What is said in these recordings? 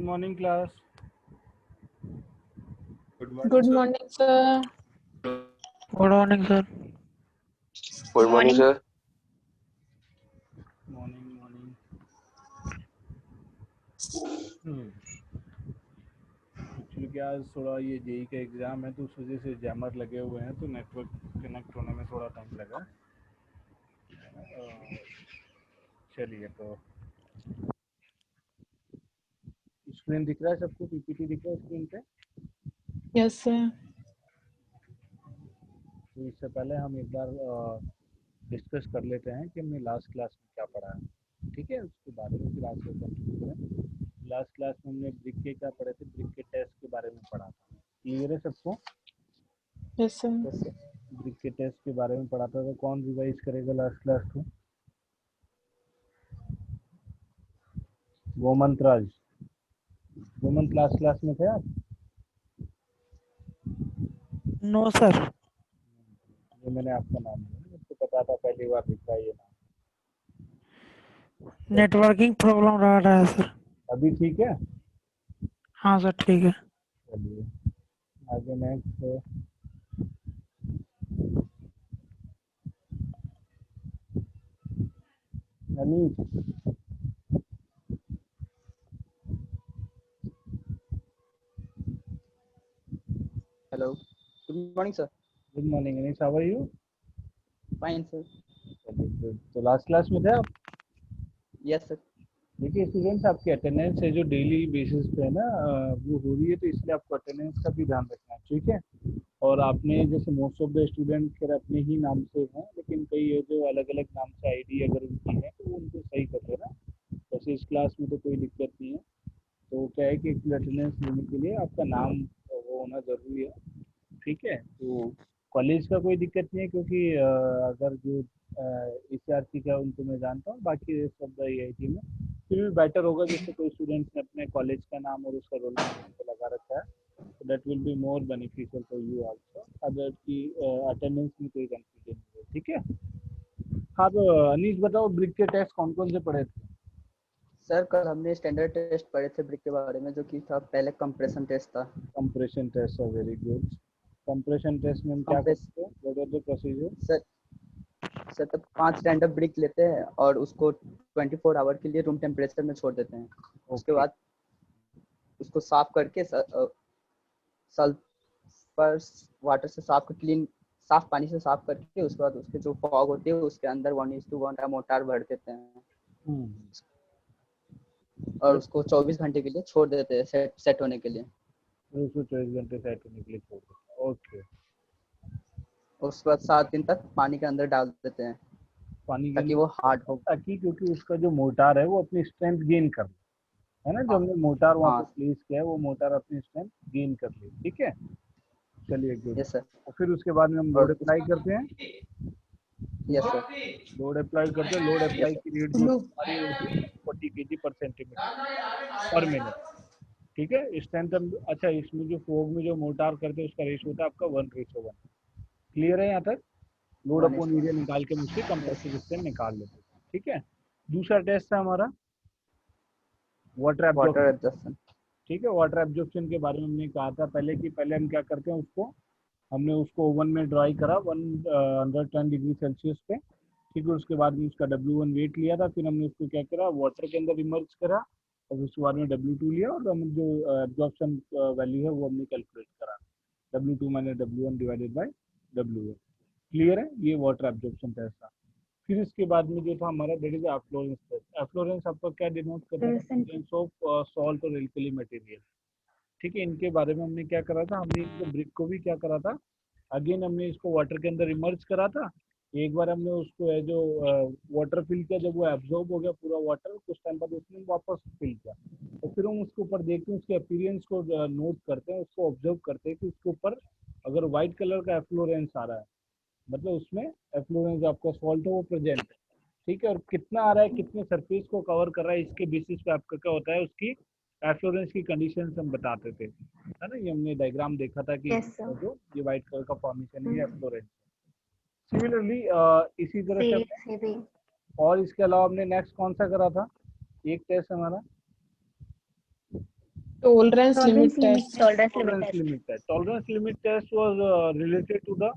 morning, class. Good morning, Good sir. morning, sir. Good morning, sir. Good morning, sir. Morning. Actually क्या आज थोड़ा ये JEE का exam है तो उस वजह से जैमर लगे हुए हैं तो नेटवर्क कनेक्ट होने में थोड़ा टाइम लगा। चलिए, तो स्क्रीन दिख रहा है सबको? पीपीटी दिख रहा है स्क्रीन पे? Yes, sir. तो इससे पहले हम एक बार डिस्कस कर लेते हैं कि हमने लास्ट क्लास में क्या पढ़ा है, ठीक है? उसके बारे में फिर आज से कंटिन्यू करें। लास्ट क्लास में हमने ब्रिक के क्या पढ़े थे? ब्रिक के टेस्ट के बारे में पढ़ा था। क्लियर है सबको? Yes, sir. ब्रिक के टेस्ट के बारे में पढ़ा था, तो कौन रिवाइज करेगा लास्ट क्लास को? गोमंत राज, गोमंत लास्ट क्लास में थे आप? No, sir. ये मैंने आपका नाम लिया, मुझको पता था, पहली बार दिखा ये नाम। नेटवर्किंग प्रॉब्लम रहा है सर। अभी ठीक है? हाँ सर, ठीक है। चलिए आगे next. Anish, Hello. Good morning, sir. Good morning Anish, how are you? Fine, sir. चलिए गुड। तो लास्ट क्लास में थे आप? Yes, sir. देखिए स्टूडेंट्स, आपकी अटेंडेंस है जो डेली बेसिस पे है ना, वो हो रही है, तो इसलिए आपको अटेंडेंस का भी ध्यान रखना है, ठीक है? और आपने जैसे मोस्ट ऑफ द स्टूडेंट फिर अपने ही नाम से हैं, लेकिन कई है जो अलग अलग नाम से आईडी अगर उनकी है तो वो उनको सही कर देना। वैसे इस क्लास में तो कोई दिक्कत नहीं है। तो क्या है कि एक्चुअली अटेंडेंस लेने के लिए आपका नाम वो होना ज़रूरी है, ठीक है? तो कॉलेज का कोई दिक्कत नहीं है, क्योंकि अगर जो ECRC का उनको मैं जानता हूँ, बाकी सब IIT में फिर भी बेटर होगा जैसे कोई स्टूडेंट्स ने अपने कॉलेज का नाम और उसका रोल नंबर लगा रखा है, तो that will be more beneficial for you also, other की अटेंडेंस में कोई कंफ्यूजन नहीं है, ठीक है? हाँ, तो अनीश बताओ, ब्रिक के टेस्ट कौन कौन से पढ़े थे? सर कल हमने स्टैंडर्ड टेस्ट पढ़े थे ब्रिक के बारे में, जो कि था पहले कंप्रेशन टेस्ट था। Compression test, very good. Compression test में हम क्या करते हैं? What are the procedure? Sir तब 5 रैंडम ब्रिक लेते हैं और उसको 24 आवर के लिए रूम टेम्परेचर में छोड़ देते हैं। उसके बाद उसको साफ करके सल्फर वाटर से साफ पानी से साफ करके उसके बाद उसके जो फॉग होती है उसके अंदर 1:1 का मोटार भर देते हैं और उसको 24 घंटे के लिए छोड़ देते हैं सेट होने के लिए। उसको 24 घंटे सेट होने के लिए छोड़ देते हैं, ओके। उसके बाद 7 दिन तक पानी के अंदर डाल देते हैं पानी ताकि वो हार्ड हो। ताकि क्योंकि उसका जो मोटार है वो अपनी स्ट्रेंथ गेन कर ले, है ना? जो हमने मोटार वहाँ पे प्लेस किया है वो मोटार अपनी स्ट्रेंथ गेन कर ले, ठीक है? चलिए गुड। Yes sir. और फिर उसके बाद में हम लोड अप्लाई करते हैं। Yes sir. लोड अप्लाई करते हैं। लोड अप्लाई की रेट जो हमारी होती है 40 kg पर सेंटीमीटर पर मिनट, ठीक है? स्ट्रेंथ अच्छा, इसमें जो फोग में जो मोटार करते हैं उसका रेशो होता है आपका 1:1। क्लियर है यहाँ तक? लोड अपॉन एरिया निकाल के मुझसे कंप्रेसिव स्ट्रेंथ निकाल लेते हैं, ठीक है? दूसरा टेस्ट है हमारा वाटर एब्जॉर्प्शन, ठीक है? वाटर एब्जॉर्प्शन के बारे में हमने कहा था पहले कि पहले हम क्या करते हैं, हमने उसको ओवन में ड्राई करा 110 डिग्री सेल्सियस पे, ठीक है? उसके बाद में उसका W1 वेट लिया था, फिर हमने उसको क्या करा, वाटर के अंदर इमर्ज करा, और उसके बाद में W2 लिया, और हम जो एब्जॉर्प्शन वैल्यू है वो हमने कैलकुलेट करा, W2 minus W1 divided by W1। Clear है? ये वाटर एब्जॉर्प्शन टेस्ट था। फिर इसके बाद में जो था हमारा that is efflorescence test. Efflorescence आपका क्या डिनोट करता है? प्रेजेंस ऑफ सॉल्ट और एल्कली मटेरियल, ठीक है? इनके बारे में हमने क्या करा था, हमने इनको ब्रिक को भी क्या करा था, अगेन हमने इसको वाटर के अंदर इमर्ज करा था। एक बार हमने उसको है जो वाटर फिल किया, जब वो एब्जॉर्ब हो गया पूरा वाटर, कुछ टाइम बाद उसने वापस फिल किया, तो फिर हम उसके ऊपर देखते हैं, उसके अपीयरेंस को नोट करते हैं, उसको ऑब्जर्व करते हैं कि उसके ऊपर अगर व्हाइट कलर का एफ्लोरेंस आ रहा है, मतलब उसमें एफ्लोरेंस आपका सॉल्ट है वो प्रेजेंट है, ठीक है? और कितना आ रहा है, कितने सरफेस को कवर कर रहा है, इसके बेसिस पे आपका क्या होता है, उसकी एफ्लोरेंस की कंडीशंस हम बताते थे, है ना? ये हमने डायग्राम देखा था कि जो ये व्हाइट कलर का फॉर्मेशन है एफ्लोरेंस। सिमिलरली इसी तरह से और इसके अलावा हमने नेक्स्ट कौन सा करा था? एक टेस्ट हमारा Tolerance limit tolerance test. limit limit test. Tolerance limit test was related to the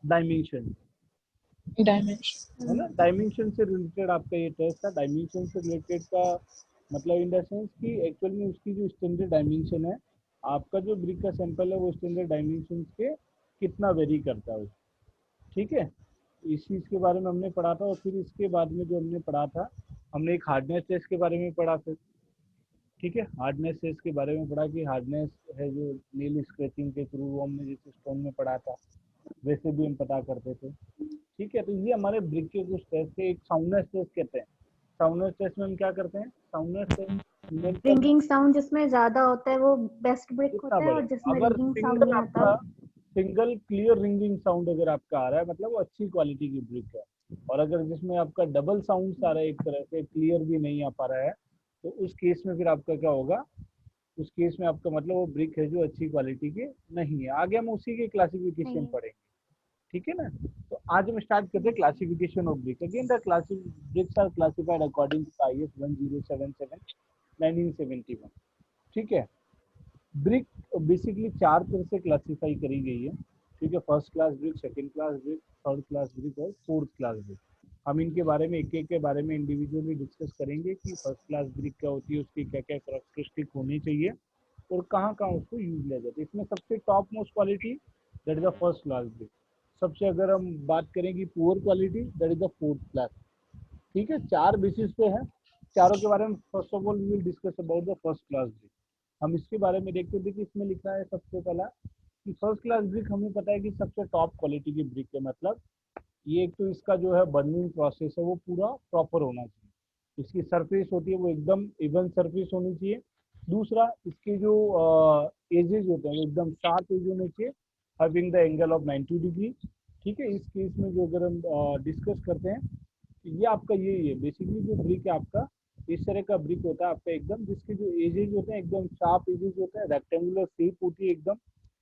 dimension, Dimension. है ना। डायमेंशन से रिलेटेड आपका ये टेस्ट था। डायमेंशन से रिलेटेड का मतलब इन द सेंस कि एक्चुअल में उसकी जो स्टैंडर्ड डायमेंशन है, आपका जो ब्रिक का सैंपल है वो स्टैंडर्ड डायमेंशन के कितना वेरी करता है, ठीक है। इस चीज़ के बारे में हमने पढ़ा था। और फिर इसके बाद में जो हमने पढ़ा था, हमने एक हार्डनेस टेस्ट के बारे में पढ़ा फिर, ठीक है। हार्डनेस टेस्ट के बारे में पढ़ा कि हार्डनेस है जो नील स्क्रैचिंग के थ्रू वो हमने जैसे स्टोन में पढ़ा था वैसे भी हम पता करते थे, ठीक है। तो ये हमारे ब्रिक के कुछ टेस्ट है। एक साउंडनेस टेस्ट कहते हैं। साउंडनेस टेस्ट में हम क्या करते हैं, साउंडनेस टेस्ट रिंगिंग साउंड जिसमें ज्यादा होता है वो बेस्ट ब्रिक होता है, और जिसमें अगर रिंगिंग साउंड सिंगल नहीं आता आपका सिंगल क्लियर रिंगिंग साउंड अगर आपका आ रहा है मतलब वो अच्छी क्वालिटी की ब्रिक है। और अगर जिसमें आपका डबल साउंड आ रहा है, एक तरह से क्लियर भी नहीं आ पा रहा है, तो उस केस में फिर आपका क्या होगा, उस केस में आपका मतलब वो ब्रिक है जो अच्छी क्वालिटी की नहीं है। आगे हम उसी के क्लासिफिकेशन नहीं। पढ़ेंगे, ठीक है ना। तो आज हम स्टार्ट करते हैं classification of brick. Again the bricks are classified according to IS 1077 1971, ठीक है। ब्रिक बेसिकली 4 तरह से क्लासिफाई करी गई है, ठीक है। First class brick, second class brick, third class brick और फोर्थ क्लास ब्रिक। हम इनके बारे में एक एक के बारे में इंडिविजुअली डिस्कस करेंगे कि फर्स्ट क्लास ब्रिक क्या होती है, उसकी क्या क्या कैरेक्टरिस्टिक होनी चाहिए और कहाँ कहाँ उसको यूज लिया जाता है। इसमें सबसे top most quality that is the first class brick. सबसे अगर हम बात करें कि poor quality that is the fourth class, ठीक है। 4 बेसिस पे है, चारों के बारे में first of all we will discuss about the first class brick. हम इसके बारे में देखते थे कि इसमें लिखा है सबसे पहला कि फर्स्ट क्लास ब्रिक हमें पता है कि सबसे टॉप क्वालिटी की ब्रिक है। मतलब ये एक तो इसका जो है बर्निंग प्रोसेस है वो पूरा प्रॉपर होना चाहिए। इसकी सरफेस होती है वो एकदम इवन सरफेस होनी चाहिए। दूसरा, इसके जो एजेस होते हैं वो एकदम शार्प एज होने चाहिए, having the angle of 90 degree, ठीक है। इस केस में जो अगर हम डिस्कस करते हैं, ये आपका यही है बेसिकली जो ब्रिक है आपका, इस तरह का ब्रिक होता है आपका एकदम, जिसके जो एजेस होते हैं एकदम शार्प एजेस होते हैं, रेक्टेंगुलर शेप होती है एकदम।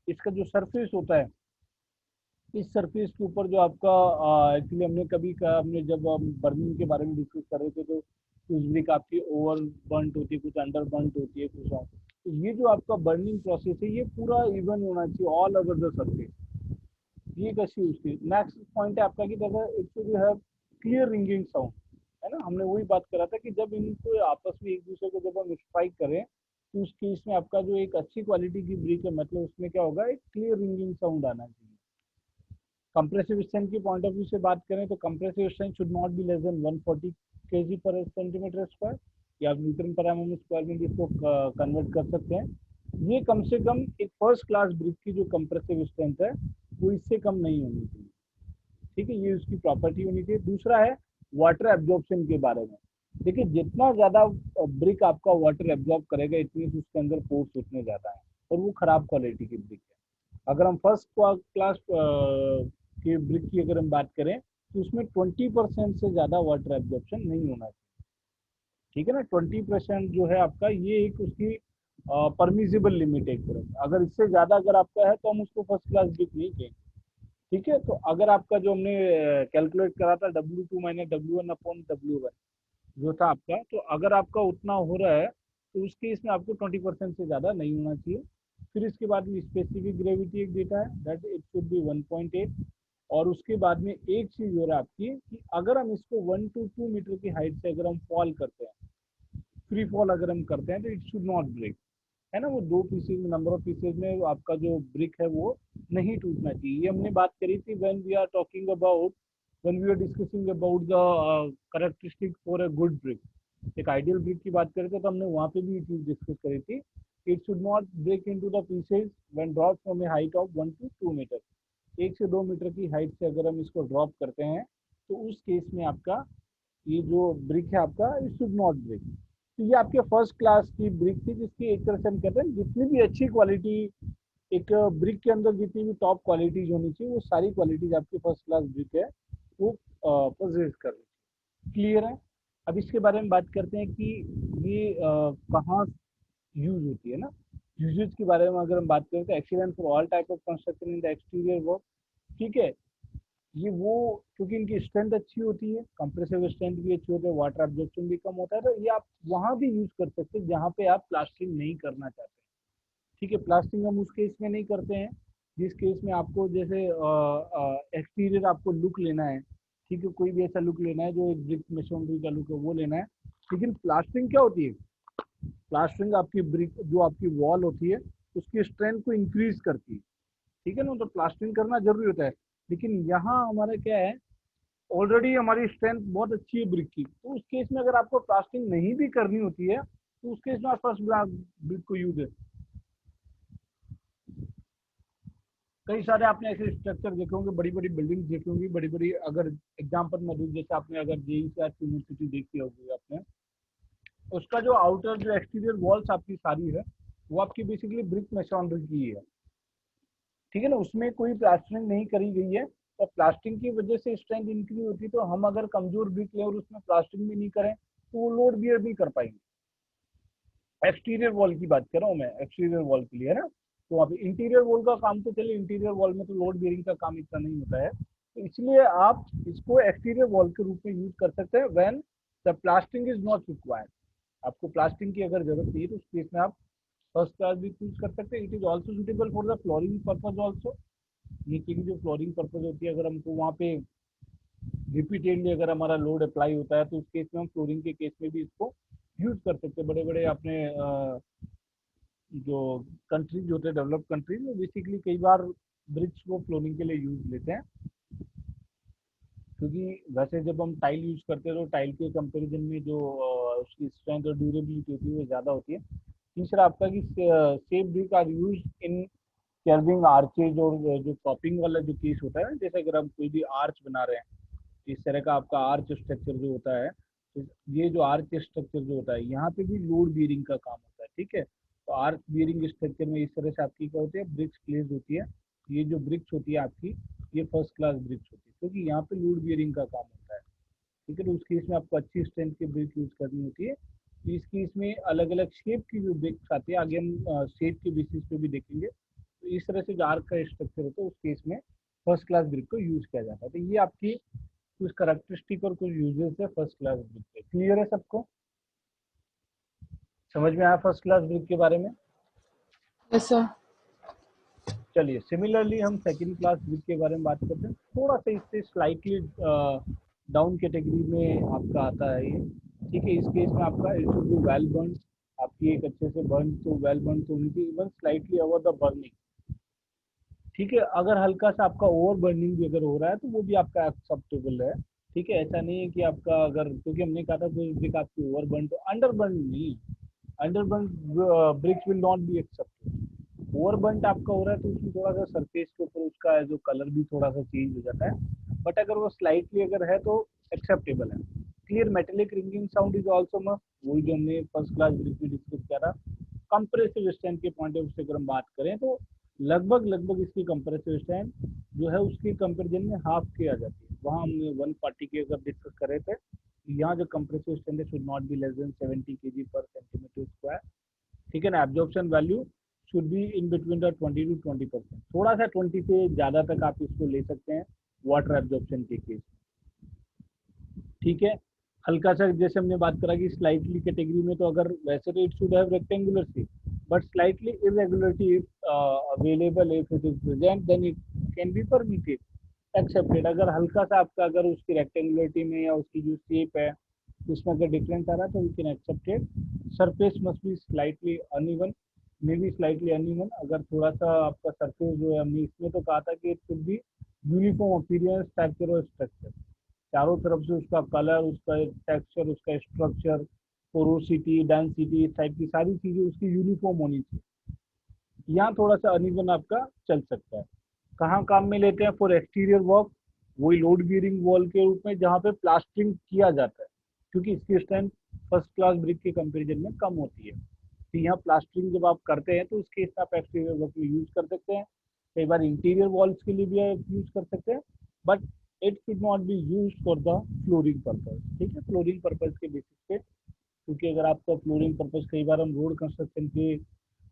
इसका जो सरफेस होता है, इस सरफेस के ऊपर जो आपका एक्चुअली हमने कभी का हमने जब हम बर्निंग के बारे में डिस्कस कर रहे थे तो कुछ ब्रिक आपकी ओवर बर्नट होती है, कुछ अंडर बर्नट होती है, कुछ और। तो ये जो आपका बर्निंग प्रोसेस है ये पूरा इवन होना चाहिए ऑल ओवर द सरफेस। ये एक अच्छी उसकी नेक्स्ट पॉइंट है आपका कि it should have clear ringing sound, है ना। हमने वही बात करा था कि जब इनको आपस में एक दूसरे को जब हम स्ट्राइक करें तो उस केस में आपका जो एक अच्छी क्वालिटी की ब्रिक है मतलब उसमें क्या होगा, एक क्लियर रिंगिंग साउंड आना चाहिए। कंप्रेसिव स्ट्रेंथ की पॉइंट ऑफ व्यू से बात करें तो compressive strength should not be less than 140 kg पर सेंटीमीटर स्क्वायर, या न्यूटन पर एमएम स्क्वायर में भी इसको कन्वर्ट कर सकते हैं। ये कम से कम एक फर्स्ट क्लास ब्रिक की जो कंप्रेसिव स्ट्रेंथ है वो इससे कम नहीं होनी चाहिए, ठीक है। ये उसकी प्रॉपर्टी होनी चाहिए। दूसरा है वाटर एब्जॉर्प्शन के बारे में। देखिए जितना ज्यादा ब्रिक आपका वाटर एब्जॉर्ब करेगा इतनी उसके अंदर फोर्स उतने ज्यादा है, और वो खराब क्वालिटी की ब्रिक है। अगर हम फर्स्ट क्लास के ब्रिक की अगर हम बात करें तो उसमें 20% से ज्यादा वाटर एब्जॉर्प्शन नहीं होना चाहिए, ठीक है ना। 20% जो है आपका ये एक उसकी परमिजिबल लिमिट है एक तरह। अगर इससे ज्यादा अगर आपका है तो हम उसको फर्स्ट क्लास ब्रिक नहीं कहेंगे, ठीक है। तो अगर आपका जो हमने कैलकुलेट करा था W2 minus W1 upon W1 जो था आपका, तो अगर आपका उतना हो रहा है तो उस केस में आपको 20% से ज़्यादा नहीं होना चाहिए। फिर इसके बाद में स्पेसिफिक ग्रेविटी एक डेटा है दैट इट शुड बी 1.8। और उसके बाद में एक चीज़ हो रहा है आपकी कि अगर हम इसको 1 to 2 मीटर की हाइट से अगर हम फॉल करते हैं, फ्री फॉल अगर हम करते हैं तो इट शुड नॉट ब्रेक, है ना। वो 2 पीसेज में, नंबर ऑफ पीसेज में आपका जो ब्रिक है वो नहीं टूटना चाहिए। ये हमने बात करी थी when we are talking about, when we are discussing about the characteristic for a good brick. एक आइडियल ब्रिक की बात करें तो हमने वहाँ पे भी ये चीज डिस्कस करी थी। It should not break into the pieces when drop from a height of 1 to 2 metre. 1 से 2 मीटर की हाइट से अगर हम इसको ड्रॉप करते हैं तो उस केस में आपका ये जो ब्रिक है आपका इट शुड नॉट ब्रेक। तो ये आपके फर्स्ट क्लास की ब्रिक थी, जिसकी एक तरह से हम कहते हैं जितनी भी अच्छी क्वालिटी एक ब्रिक के अंदर जितनी भी टॉप क्वालिटीज होनी चाहिए वो सारी क्वालिटीज आपकी फर्स्ट क्लास ब्रिक है वो पोजेस कर रही है। क्लियर है। अब इसके बारे में बात करते हैं कि ये कहाँ यूज होती है ना। यूजेज के बारे में अगर हम बात करें तो excellent for all type of construction in the exterior work, ठीक है। ये वो क्योंकि इनकी स्ट्रेंथ अच्छी होती है, कंप्रेसिव स्ट्रेंथ भी अच्छी होती है, वाटर एब्जॉर्प्शन भी कम होता है, तो ये आप वहाँ भी यूज कर सकते हैं जहाँ पे आप प्लास्टरिंग नहीं करना चाहते, ठीक है, प्लास्टरिंग हम उस केस में नहीं करते हैं जिस केस में आपको जैसे एक्सटीरियर आपको लुक लेना है, ठीक है, कोई भी ऐसा लुक लेना है जो एक ब्रिक मेसोनरी का लुक है वो लेना है। लेकिन प्लास्टरिंग क्या होती है, प्लास्टरिंग आपकी ब्रिक जो आपकी वॉल होती है उसकी स्ट्रेंथ को इंक्रीज करती है, ठीक है ना, तो प्लास्टरिंग करना जरूरी होता है। लेकिन यहाँ हमारा क्या है, ऑलरेडी हमारी स्ट्रेंथ बहुत अच्छी है ब्रिक की, तो उस केस में अगर आपको प्लास्टरिंग नहीं भी करनी होती है तो उस केस में आप फर्स्ट ब्रिक को यूज है। कई सारे आपने ऐसे स्ट्रक्चर देखे होंगे, बड़ी बड़ी बिल्डिंग देखी होंगी, बड़ी बड़ी, अगर एग्जाम्पल में दूं जैसे आपने अगर जेईई यूनिवर्सिटी देखी होगी आपने, उसका जो आउटर जो एक्सटीरियर वॉल्स आपकी सारी है वो आपकी बेसिकली ब्रिक मेसोनरी की है, ठीक है ना, उसमें कोई प्लास्टरिंग नहीं करी गई है। और प्लास्टरिंग की वजह से स्ट्रेंथ इंक्रीज होती है, तो हम अगर कमजोर ब्रिक ले और उसमें प्लास्टरिंग भी नहीं करें तो वो लोड बियर नहीं कर पाएंगे। एक्सटीरियर वॉल की बात कर रहा हूँ मैं, एक्सटीरियर वॉल के लिए है ना। तो अभी इंटीरियर वॉल का काम तो चलिए, इंटीरियर वॉल में तो लोड बियरिंग का काम इतना नहीं होता है, तो इसलिए आप इसको एक्सटीरियर वॉल के रूप में यूज कर सकते हैं when the plastering is not required. आपको प्लास्टरिंग की अगर जरूरत नहीं है तो उस केस में आप फर्स्ट क्लास भी यूज कर सकते हैं। It is also suitable for the flooring purpose also. नीचे की जो फ्लोरिंग पर्पज होती है, अगर हमको वहाँ पे रिपीटेडली अगर हमारा लोड अप्लाई होता है तो उस केस में हम फ्लोरिंग के केस में भी इसको यूज कर सकते हैं। बड़े बड़े अपने जो कंट्रीज होते हैं, डेवलप कंट्रीज, वो बेसिकली कई बार ब्रिक्स को फ्लोरिंग के लिए यूज लेते हैं, क्योंकि वैसे जब हम टाइल यूज करते हैं तो टाइल के कंपैरिजन में जो उसकी स्ट्रेंथ और ड्यूरेबिलिटी होती है वो ज़्यादा होती है। तीसरा आपका कि same brick are use in curving arches, और जो टॉपिंग वाला जो केस होता है, जैसे अगर हम कोई भी आर्च बना रहे हैं, इस तरह का आपका आर्च स्ट्रक्चर जो होता है, तो ये जो आर्च स्ट्रक्चर जो होता है यहाँ पे भी लोड बियरिंग का काम होता है, ठीक है। तो आर्च बियरिंग स्ट्रक्चर में इस तरह से आपकी क्या होती है, ब्रिक्स प्लेस होती है। ये जो ब्रिक्स होती है आपकी, ये फर्स्ट क्लास ब्रिक्स होती है, क्योंकि यहाँ पे लोड बियरिंग का काम होता है, ठीक है। तो उस केस में आपको अच्छी स्ट्रेंथ की ब्रिक यूज करनी होती है। तो इस केस में अलग अलग शेप की जो ब्रिक्स आती है, आगे हम शेप के बेसिस पे भी देखेंगे। तो इस तरह से जो आर्क का स्ट्रक्चर होता है उस केस में फर्स्ट क्लास ब्रिक को यूज किया जाता है। तो ये आपकी कुछ करैक्टरिस्टिक और कुछ यूजेस है फर्स्ट क्लास ब्रिक के। क्लियर है सबको, समझ में आया फर्स्ट क्लास ब्रिक के बारे में? Yes sir. चलिए, सिमिलरली हम सेकंड क्लास ब्रिक के बारे में बात करते हैं। थोड़ा सा इससे स्लाइटली डाउन कैटेगरी में आपका आता है ये, ठीक है। इस केस में आपका it should be well burn, आपकी एक अच्छे से बर्न, तो वेल बर्न तो होनी चाहिए, even slightly over the burning, ठीक है। अगर हल्का सा आपका ओवर बर्निंग भी अगर हो रहा है तो वो भी आपका एक्सेप्टेबल है, ठीक है। ऐसा नहीं है कि आपका अगर, क्योंकि हमने कहा था कोई ब्रिक आपकी ओवर बर्न, तो अंडर बर्न नहीं, under burn BRICS will not be accepted. Over burn आपका हो रहा है तो उसमें थोड़ा सा सरफेस के ऊपर उसका जो कलर भी थोड़ा सा चेंज हो जाता है, बट अगर वो स्लाइटली अगर है तो एक्सेप्टेबल है। Clear metallic ringing sound is also must, वही जो हमने फर्स्ट क्लास ब्रिक में डिस्कस किया था। कंप्रेसिव स्ट्रेंथ के पॉइंट ऑफ व्यू से अगर हम बात करें तो लगभग इसकी कंप्रेसिव स्ट्रेंथ जो है उसके कंपेरिजन में हाफ की आ जाती है। वहाँ हमने 140 की अगर डिस्कस कर रहे थे, यहाँ जो कंप्रेसिव स्ट्रेंथ है should not be less than 70 kg पर सेंटीमीटर स्क्वायर, ठीक है ना। Absorption value should be in between the 20 to 20%, थोड़ा सा 20 से ज़्यादा तक आप इसको ले सकते हैं वाटर एब्जॉर्प्शन के केस, ठीक है। हल्का सा जैसे हमने बात करा कि स्लाइटली कैटेगरी में, तो अगर वैसे तो it should have rectangular shape, but slightly irregularity available if it is present then it can be permitted, accepted. अगर हल्का सा आपका अगर उसकी रेक्टेंगुलरिटी में या उसकी जो शेप है उसमें अगर डिफरेंस आ रहा है तो we can accepted. Surface must be slightly uneven, may be slightly uneven. अगर थोड़ा सा आपका सरफेस जो है, हमने इसमें तो कहा था कि it should be uniform appearance, texture और स्ट्रक्चर, चारों तरफ से उसका कलर, उसका टेक्सचर, उसका स्ट्रक्चर, पोरोसिटी, डेंसिटी, इस टाइप की सारी चीजें उसकी यूनिफॉर्म होनी चाहिए। यहाँ थोड़ा सा अनइवन आपका चल सकता है। कहाँ काम में लेते हैं? फॉर एक्सटीरियर वर्क, वही लोड बियरिंग वॉल के रूप में जहाँ पे प्लास्टरिंग किया जाता है, क्योंकि इसकी स्ट्रेंथ फर्स्ट क्लास ब्रिक के कंपेरिजन में कम होती है। तो यहाँ प्लास्टरिंग जब आप करते हैं तो उसके हिसाब आप एक्सटीरियर वर्क में यूज कर सकते हैं, कई बार इंटीरियर वॉल्स के लिए भी यूज कर सकते हैं, but it should not be use for the flooring purpose, ठीक है। फ्लोरिंग पर्पज के बेसिस पे, क्योंकि अगर आपका फ्लोरिंग पर्पज, कई बार हम रोड कंस्ट्रक्शन के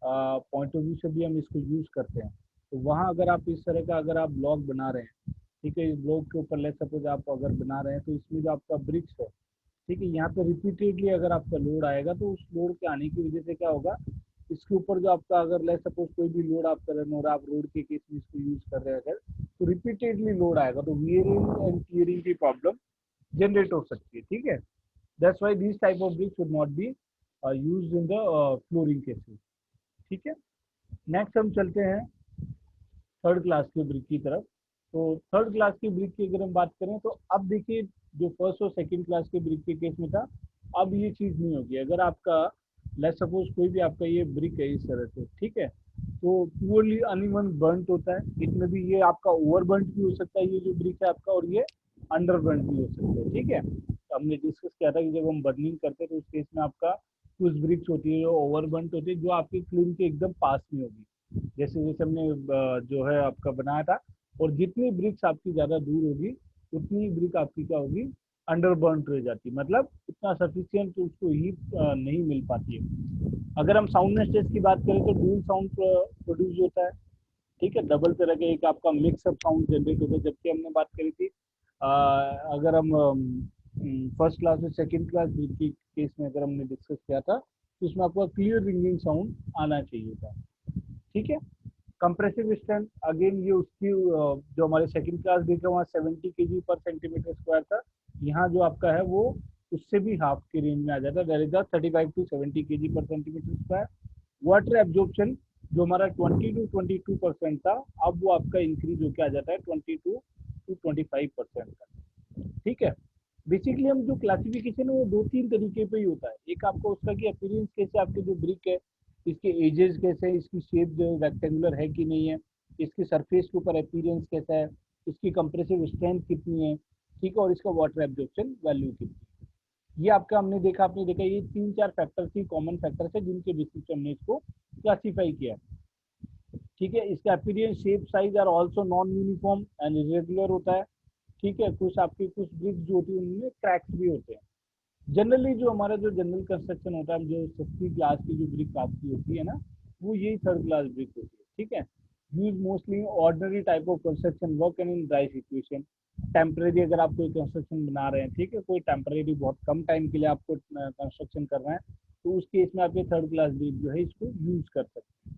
पॉइंट ऑफ व्यू से भी हम इसको यूज करते हैं, तो वहाँ अगर आप इस तरह का अगर आप ब्लॉक बना रहे हैं, ठीक है, इस ब्लॉक के ऊपर ले सपोज आप अगर बना रहे हैं, तो इसमें जो आपका ब्रिक्स है, ठीक है, यहाँ पे रिपीटेडली अगर आपका लोड आएगा तो उस लोड के आने की वजह से क्या होगा इसके ऊपर जो आपका अगर लेट सपोज कोई भी लोड आप कर रहे हो और आप रोड के केस में इसको यूज कर रहे हैं अगर, तो रिपीटेडली लोड आएगा तो वियरिंग एंड टियरिंग की प्रॉब्लम जनरेट हो सकती है, ठीक है। That's why this type of brick should not be used in the flooring cases, ठीक है। नेक्स्ट हम चलते हैं थर्ड क्लास के ब्रिक की तरफ। तो थर्ड क्लास की ब्रिक की अगर हम बात करें तो अब देखिए जो फर्स्ट और सेकंड क्लास के ब्रिक के केस में था, अब ये चीज नहीं होगी। अगर आपका लेट सपोज कोई भी आपका ये ब्रिक है इस तरह से, ठीक है, तो प्योरली अनइवन बर्न्ट होता है, इसमें भी ये आपका ओवर बर्न्ट भी हो सकता है ये जो ब्रिक है आपका, और ये अंडर बर्न्ट भी हो सकता है, ठीक है। तो हमने डिस्कस किया था कि जब हम बर्निंग करते हैं तो उस केस में आपका कुछ ब्रिक्स होती है जो ओवर बर्न्ट होती है, जो आपकी क्लीन के एकदम पास में होगी, जैसे जैसे हमने जो है आपका बनाया था। और जितनी ब्रिक्स आपकी ज्यादा दूर होगी उतनी ब्रिक आपकी क्या होगी, अंडर बर्न्ट रह जाती, मतलब उतना सफिशियंट उसको हीट नहीं मिल पाती है। अगर हम साउंडनेस टेस्ट की बात करें तो डुअल साउंड प्रोड्यूस होता है, ठीक है, डबल तरह के एक आपका मिक्स अप साउंड जनरेट होता है। जबकि हमने बात करी थी अगर हम फर्स्ट क्लास और सेकंड क्लास ब्रिक की केस में अगर हमने डिस्कस किया था तो उसमें आपको क्लियर रिंगिंग साउंड आना चाहिए था, ठीक है। कंप्रेसिव स्ट्रेंथ अगेन ये उसकी जो हमारे सेकंड क्लास ब्रिक है वहाँ 70 kg पर सेंटीमीटर स्क्वायर था, यहाँ जो आपका है वो उससे भी हाफ के रेंज में आ जाता है, दैट इज 35 to 70 kg पर सेंटीमीटर स्क्वायर। वाटर एब्जॉर्प्शन जो हमारा 20 to 22% था, अब वो आपका इंक्रीज होकर आ जाता है 22 to 25% का, ठीक है। बेसिकली हम जो क्लासिफिकेशन है वो 2-3 तरीके पे ही होता है। एक आपको उसका कि अपीयरेंस कैसे आपके जो ब्रिक है इसके एजेस कैसे है, इसकी शेप जो रेक्टेंगुलर है कि नहीं है, इसकी सरफेस के ऊपर अपीयरेंस कैसा है, इसकी कंप्रेसिव स्ट्रेंथ कितनी है, ठीक है, और इसका वाटर एब्जॉर्प्शन वैल्यू कितनी है। ये आपका हमने देखा, आपने देखा ये 3-4 फैक्टर्स ही कॉमन फैक्टर्स है जिनके बेसिस पे हमने इसको क्लासीफाई किया, ठीक है। इसका appearance, shape, size are also non uniform and irregular होता है, ठीक है। कुछ आपकी कुछ ब्रिक्स जो होती है उनमें क्रैक्स भी होते हैं। जनरली जो हमारा जो जनरल कंस्ट्रक्शन होता है, जो सस्ती क्लास की जो ब्रिक आपकी होती है ना, वो यही थर्ड क्लास ब्रिक होती है, ठीक है। Use mostly ordinary type of construction work and in dry situation. Temporary अगर आप कोई कंस्ट्रक्शन बना रहे हैं, ठीक है, कोई टेम्परेरी बहुत कम टाइम के लिए आपको कंस्ट्रक्शन कर रहे हैं, तो उस केस में आप ये थर्ड क्लास ब्रिक जो है इसको यूज कर सकते हैं।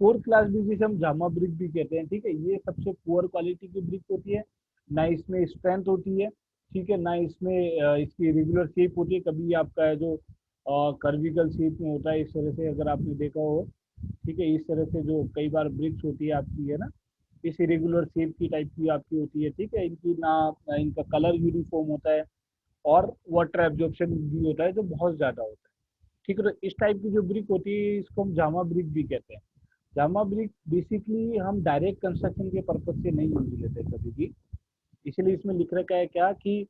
फोर्थ क्लास ब्रिक जिसे हम जामा ब्रिक भी कहते हैं, ठीक है, ये सबसे पुअर क्वालिटी की ब्रिक होती है, ना इसमें स्ट्रेंथ होती है, ठीक है, ना इसमें इसकी रेगुलर शेप होती है। कभी आपका है जो कर्विकल शेप में होता है इस तरह से, अगर आपने देखा हो, ठीक है, इस तरह से जो कई बार ब्रिक्स होती है आपकी है ना, इस इरेगुलर शेप की टाइप की आपकी होती है, ठीक है। इनकी ना इनका कलर यूनिफॉर्म होता है और वाटर एब्जॉर्प्शन भी होता है जो बहुत ज्यादा होता है, ठीक है। तो इस टाइप की जो ब्रिक होती है इसको हम जामा ब्रिक भी कहते हैं। जामा ब्रिक बेसिकली हम डायरेक्ट कंस्ट्रक्शन के पर्पज से नहीं यूज लेते कभी भी, इसलिए इसमें लिख रखा है क्या कि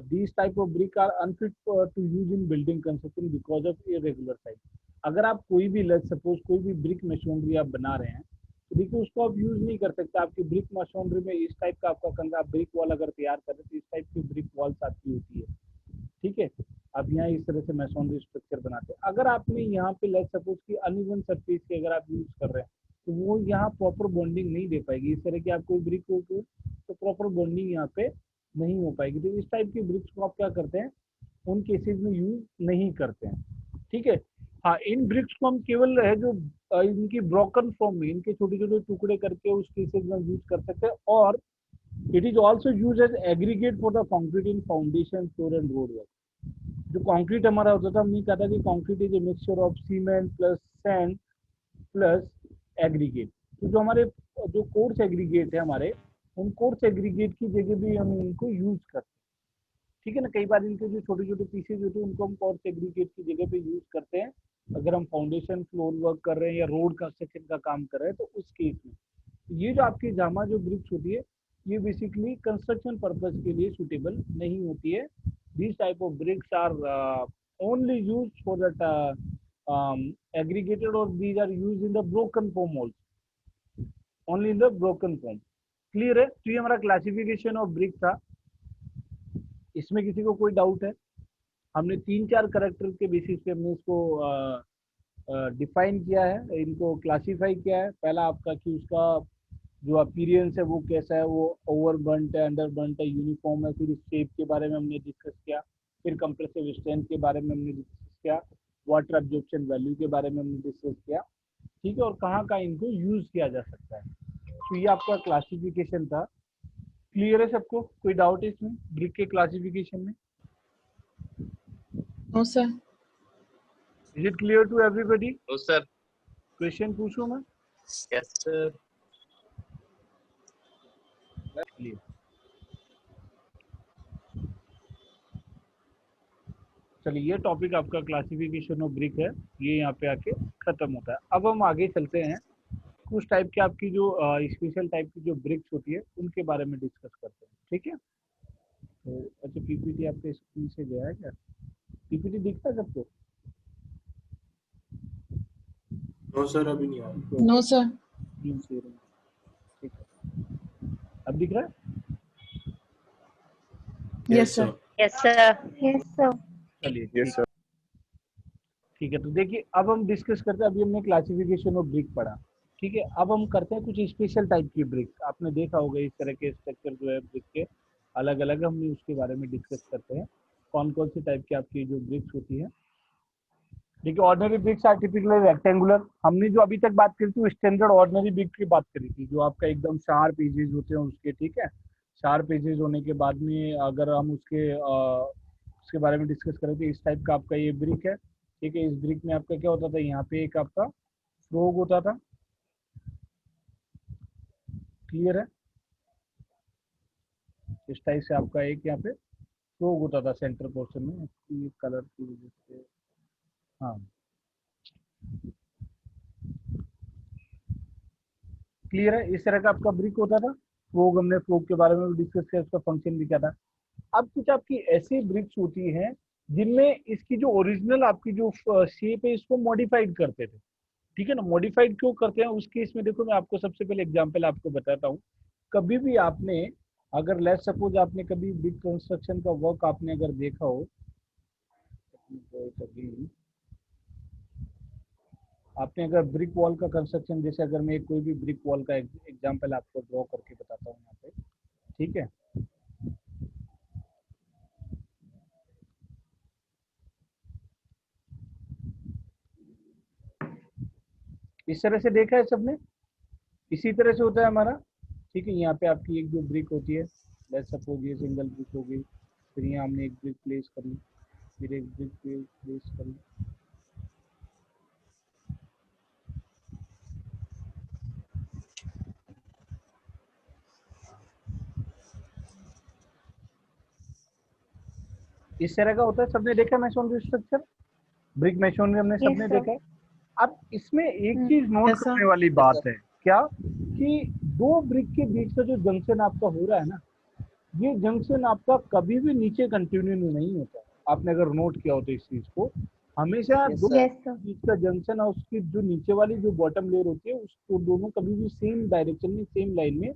these type of brick are unfit to use in building construction because of irregular size। अगर आप कोई भी लेट सपोज कोई भी ब्रिक मशीनरी आप बना रहे हैं तो देखिए उसको आप यूज नहीं कर सकते। आपकी ब्रिक मशीनरी में इस टाइप का आपका कंधा ब्रिक वॉल अगर तैयार कर रहे हैं तो इस टाइप की ब्रिक वॉल्स आपकी होती है, ठीक है। अब यहाँ इस तरह से मशीनरी स्ट्रक्चर बनाते हैं। अगर आपने यहाँ पे लेट सपोज की अनइवन सरफेस की अगर आप यूज कर रहे हैं तो वो यहाँ प्रॉपर बॉन्डिंग नहीं दे पाएगी। इस तरह की आप कोई ब्रिक हो तो प्रॉपर बॉन्डिंग यहाँ पे नहीं हो पाएगी। तो इस टाइप की ब्रिक्स को आप क्या करते हैं, उन केसेस में यूज नहीं करते हैं, ठीक है। हाँ, इन ब्रिक्स को हम केवल है जो इनकी ब्रोकन फॉर्म में इनके छोटे छोटे टुकड़े करके उस केसेस में यूज कर सकते हैं। और it is also use as aggregate for the concrete in foundation, floor and road work. जो कॉन्क्रीट हमारा होता था, हमने कहा था कि concrete is a mixture of cement plus sand plus aggregate. तो जो हमारे जो कोर्स एग्रीगेट है हमारे, उन कोर्स एग्रीगेट की जगह भी हम इनको यूज करते हैं, ठीक है ना। कई बार इनके जो छोटे छोटे पीसेज होते हैं उनको हम कोर्स एग्रीगेट की जगह पे यूज करते हैं अगर हम फाउंडेशन फ्लोर वर्क कर रहे हैं या रोड कंस्ट्रक्शन का काम कर रहे हैं। तो उस केस में ये जो आपकी जामा जो ब्रिक्स होती है ये बेसिकली कंस्ट्रक्शन पर्पज के लिए सुटेबल नहीं होती है। This type of bricks are only use for that aggregated, or these are used in the broken form also, only in the broken form। Clear है। तो ये हमारा क्लासिफिकेशन ऑफ ब्रिक था। इसमें किसी को कोई डाउट है? हमने 3-4 करेक्टर के बेसिस पे हमने इसको डिफाइन किया है, इनको क्लासिफाई किया है। पहला आपका कि उसका जो अपीयरेंस है वो कैसा है, वो ओवर बर्न्ट है, अंडर बर्न्ट है, यूनिफॉर्म है। फिर शेप के बारे में हमने डिस्कस किया, फिर कंप्रेसिव स्ट्रेंथ के बारे में हमने डिस्कस किया, वाटर एब्जॉर्प्शन वैल्यू के बारे में हमने डिस्कस किया, ठीक है, और कहाँ कहाँ इनको यूज किया जा सकता है। तो ये आपका क्लासिफिकेशन था। क्लियर है सबको? कोई डाउट है इसमें ब्रिक के क्लासिफिकेशन में? No sir. Is it clear to everybody? No sir. Question पूछूं मैं? Yes sir. क्लियर। चलिए, ये टॉपिक आपका क्लासिफिकेशन ऑफ ब्रिक है, ये यहाँ पे आके खत्म होता है। अब हम आगे चलते हैं, कुछ टाइप के आपकी जो स्पेशल टाइप की जो ब्रिक्स होती है उनके बारे में डिस्कस करते हैं, ठीक है। तो अच्छा, पीपीटी आपके स्क्रीन से गया है क्या? पीपीटी दिखता है सबको? नो सर, अभी नहीं आया। No sir. ठीक है, अब दिख रहा है? Yes sir. Yes sir. चलिए, यस सर। ठीक है, तो देखिए अब हम डिस्कस करते हैं। अभी हमने क्लासिफिकेशन ऑफ ब्रिक पढ़ा, ठीक है। अब हम करते हैं कुछ स्पेशल टाइप की ब्रिक। आपने देखा होगा इस तरह के स्ट्रक्चर जो है ब्रिक के अलग अलग, हमने उसके बारे में डिस्कस करते हैं कौन कौन से टाइप की आपकी जो ब्रिक्स होती है। देखिए, ordinary bricks are typically rectangular. हमने जो अभी तक बात करी थी वो स्टैंडर्ड ऑर्डिनरी ब्रिक की बात करी थी, जो आपका एकदम शार्प एजेस होते हैं उसके, ठीक है। शार्प एजेस होने के बाद में अगर हम उसके बारे में डिस्कस करें तो इस टाइप का आपका ये ब्रिक है, ठीक है। इस ब्रिक में आपका क्या होता था, यहाँ पे एक आपका फ्रोग होता था, क्लियर है। इस टाइप से आपका एक यहाँ पे फ्रोग होता था सेंटर पोर्शन में, इसकी कलर की वजह से, हाँ क्लियर है। इस तरह का आपका ब्रिक होता था। फ्रोग, हमने फ्रोग के बारे में भी डिस्कस किया, उसका फंक्शन भी क्या था। अब कुछ आपकी ऐसी ब्रिक्स होती हैं जिनमें इसकी जो ओरिजिनल आपकी जो शेप है इसको मॉडिफाइड करते थे, ठीक है ना। मॉडिफाइड क्यों करते हैं उस केस में देखो, मैं आपको सबसे पहले एग्जांपल आपको बताता हूँ। कभी भी आपने अगर लेट्स सपोज आपने कभी ब्रिक कंस्ट्रक्शन का वर्क आपने अगर देखा हो, कभी आपने अगर ब्रिक वॉल का कंस्ट्रक्शन, जैसे अगर मैं कोई भी ब्रिक वॉल का एग्जांपल आपको ड्रॉ करके बताता हूँ यहाँ पे, ठीक है। इस तरह से देखा है सबने, इसी तरह से होता है हमारा, ठीक है। यहाँ पे आपकी एक जो ब्रिक होती है, लेट्स सपोज ये सिंगल ब्रिक हो गई, फिर यहाँ हमने एक ब्रिक प्लेस करी, फिर एक ब्रिक प्लेस करी, इस तरह का होता है। सबने देखा मैसोनरी स्ट्रक्चर, ब्रिक मैसोनरी हमने सबने देखा है। अब इसमें एक चीज नोट Yes, sir. करने वाली बात है, क्या कि दो ब्रिक के बीच का जो जंक्शन आपका हो रहा है ना, ये जंक्शन आपका कभी भी नीचे कंटिन्यू नहीं होता। आपने अगर नोट किया हो तो इस चीज को, हमेशा Yes, दो sir. बीच का जंक्शन और उसकी जो नीचे वाली जो बॉटम लेयर होती है उसको दोनों कभी भी सेम डायरेक्शन में सेम लाइन में